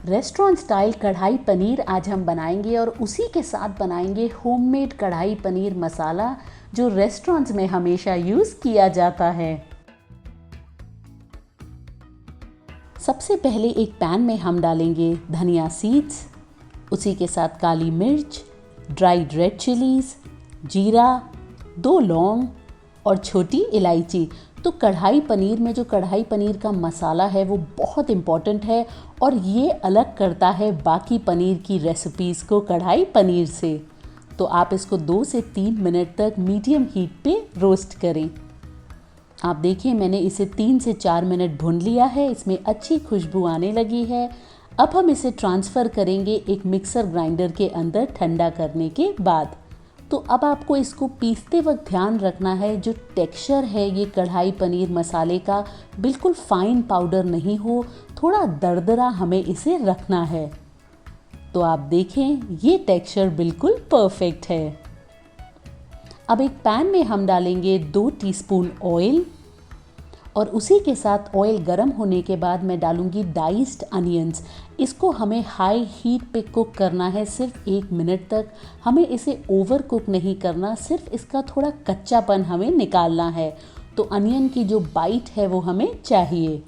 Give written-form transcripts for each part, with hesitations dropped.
Restaurant style कढ़ाई पनीर आज हम बनाएंगे और उसी के साथ बनाएंगे होममेड कढ़ाई पनीर मसाला जो रेस्टोरेंट्स में हमेशा यूज़ किया जाता है। सबसे पहले एक पैन में हम डालेंगे धनिया सीड्स, उसी के साथ काली मिर्च, ड्राइड रेड चिलीज़, जीरा, 2 लौंग और छोटी इलायची। तो कढ़ाई पनीर में जो कढ़ाई पनीर का मसाला है वो बहुत इम्पॉर्टेंट है और ये अलग करता है बाकी पनीर की रेसिपीज़ को कढ़ाई पनीर से। तो आप इसको 2 से 3 मिनट तक मीडियम हीट पे रोस्ट करें। आप देखिए मैंने इसे 3 से 4 मिनट भून लिया है, इसमें अच्छी खुशबू आने लगी है। अब हम इसे ट्रांसफ़र करेंगे एक मिक्सर ग्राइंडर के अंदर ठंडा करने के बाद। तो अब आपको इसको पीसते वक्त ध्यान रखना है जो टेक्सचर है ये कढ़ाई पनीर मसाले का बिल्कुल फाइन पाउडर नहीं हो, थोड़ा दरदरा हमें इसे रखना है। तो आप देखें ये टेक्सचर बिल्कुल परफेक्ट है। अब एक पैन में हम डालेंगे 2 टीस्पून ऑयल और उसी के साथ ऑयल गर्म होने के बाद मैं डालूंगी डाइस्ड अनियंस। इसको हमें हाई हीट पे कुक करना है सिर्फ 1 मिनट तक। हमें इसे ओवर कुक नहीं करना, सिर्फ इसका थोड़ा कच्चापन हमें निकालना है। तो अनियन की जो बाइट है वो हमें चाहिए।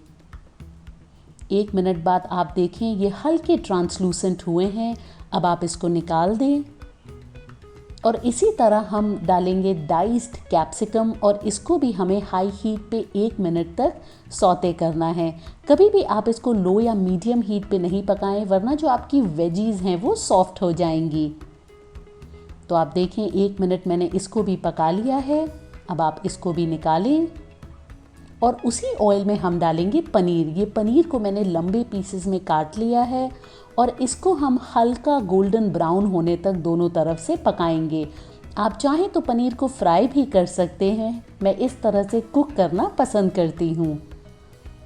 1 मिनट बाद आप देखें ये हल्के ट्रांसलूसेंट हुए हैं। अब आप इसको निकाल दें और इसी तरह हम डालेंगे डाइस्ड कैप्सिकम और इसको भी हमें हाई हीट पे 1 मिनट तक सौते करना है। कभी भी आप इसको लो या मीडियम हीट पे नहीं पकाएं वरना जो आपकी वेजीज़ हैं वो सॉफ्ट हो जाएंगी। तो आप देखें 1 मिनट मैंने इसको भी पका लिया है। अब आप इसको भी निकालें और उसी ऑयल में हम डालेंगे पनीर। ये पनीर को मैंने लंबे पीसेस में काट लिया है और इसको हम हल्का गोल्डन ब्राउन होने तक दोनों तरफ से पकाएंगे। आप चाहें तो पनीर को फ्राई भी कर सकते हैं, मैं इस तरह से कुक करना पसंद करती हूँ।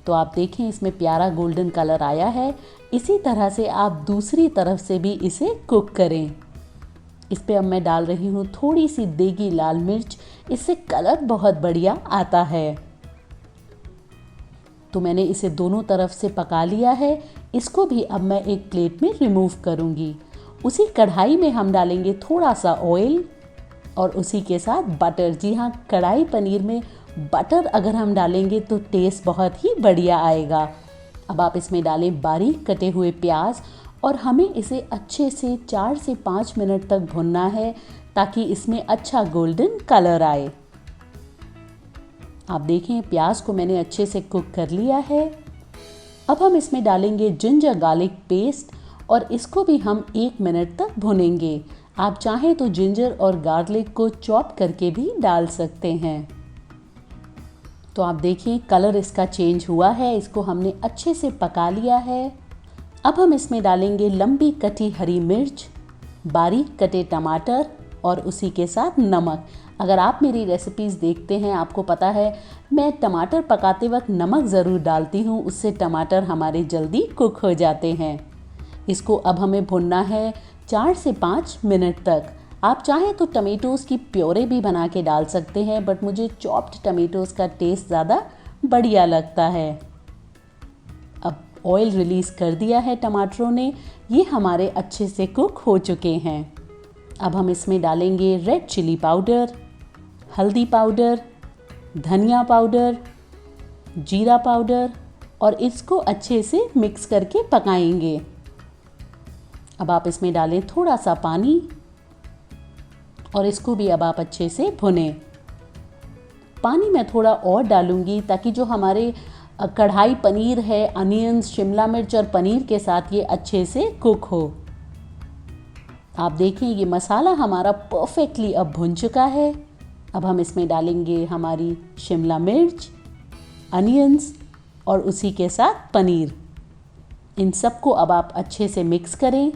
तो आप देखें इसमें प्यारा गोल्डन कलर आया है। इसी तरह से आप दूसरी तरफ से भी इसे कुक करें। इस पे अब मैं डाल रही हूँ थोड़ी सी देगी लाल मिर्च, इससे कलर बहुत बढ़िया आता है। तो मैंने इसे दोनों तरफ से पका लिया है। इसको भी अब मैं एक प्लेट में रिमूव करूँगी। उसी कढ़ाई में हम डालेंगे थोड़ा सा ऑयल और उसी के साथ बटर। जी हाँ, कढ़ाई पनीर में बटर अगर हम डालेंगे तो टेस्ट बहुत ही बढ़िया आएगा। अब आप इसमें डालें बारीक कटे हुए प्याज और हमें इसे अच्छे से 4 से 5 मिनट तक भुनना है ताकि इसमें अच्छा गोल्डन कलर आए। आप देखें प्याज को मैंने अच्छे से कुक कर लिया है। अब हम इसमें डालेंगे जिंजर गार्लिक पेस्ट और इसको भी हम 1 मिनट तक भुनेंगे। आप चाहें तो जिंजर और गार्लिक को चॉप करके भी डाल सकते हैं। तो आप देखिए कलर इसका चेंज हुआ है, इसको हमने अच्छे से पका लिया है। अब हम इसमें डालेंगे लंबी कटी हरी मिर्च, बारीक कटे टमाटर और उसी के साथ नमक। अगर आप मेरी रेसिपीज़ देखते हैं आपको पता है मैं टमाटर पकाते वक्त नमक ज़रूर डालती हूँ, उससे टमाटर हमारे जल्दी कुक हो जाते हैं। इसको अब हमें भुनना है 4 से 5 मिनट तक। आप चाहें तो टमेटोज़ की प्योरे भी बना के डाल सकते हैं, बट मुझे चॉप्ड टमेटोज़ का टेस्ट ज़्यादा बढ़िया लगता है। अब ऑयल रिलीज़ कर दिया है टमाटरों ने, ये हमारे अच्छे से कुक हो चुके हैं। अब हम इसमें डालेंगे रेड चिली पाउडर, हल्दी पाउडर, धनिया पाउडर, जीरा पाउडर और इसको अच्छे से मिक्स करके पकाएंगे। अब आप इसमें डालें थोड़ा सा पानी और इसको भी अब आप अच्छे से भुनें। पानी मैं थोड़ा और डालूंगी ताकि जो हमारे कढ़ाई पनीर है, अनियंस, शिमला मिर्च और पनीर के साथ ये अच्छे से कुक हो। आप देखें ये मसाला हमारा परफेक्टली अब भुन चुका है। अब हम इसमें डालेंगे हमारी शिमला मिर्च, अनियंस और उसी के साथ पनीर। इन सबको अब आप अच्छे से मिक्स करें।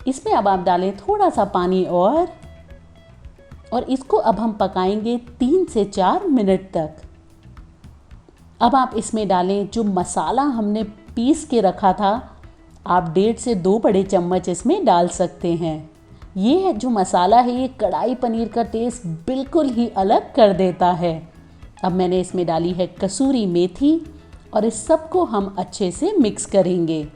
इसमें अब आप डालें थोड़ा सा पानी और इसको अब हम पकाएंगे 3 से 4 मिनट तक। अब आप इसमें डालें जो मसाला हमने पीस के रखा था, आप 1.5 से 2 बड़े चम्मच इसमें डाल सकते हैं। ये जो मसाला है ये कढ़ाई पनीर का टेस्ट बिल्कुल ही अलग कर देता है। अब मैंने इसमें डाली है कसूरी मेथी। और इस सब को हम अच्छे से मिक्स करेंगे।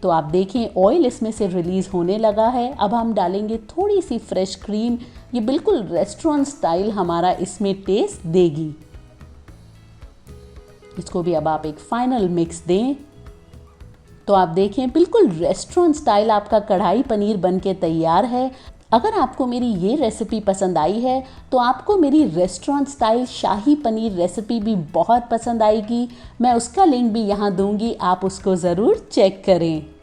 तो आप देखें ऑयल इसमें से रिलीज़ होने लगा है। अब हम डालेंगे थोड़ी सी फ्रेश क्रीम, ये बिल्कुल रेस्टोरेंट स्टाइल हमारा इसमें टेस्ट देगी। इसको भी अब आप एक फाइनल मिक्स दें। तो आप देखें बिल्कुल रेस्टोरेंट स्टाइल आपका कढ़ाई पनीर बनके तैयार है। अगर आपको मेरी ये रेसिपी पसंद आई है तो आपको मेरी रेस्टोरेंट स्टाइल शाही पनीर रेसिपी भी बहुत पसंद आएगी। मैं उसका लिंक भी यहाँ दूंगी, आप उसको ज़रूर चेक करें।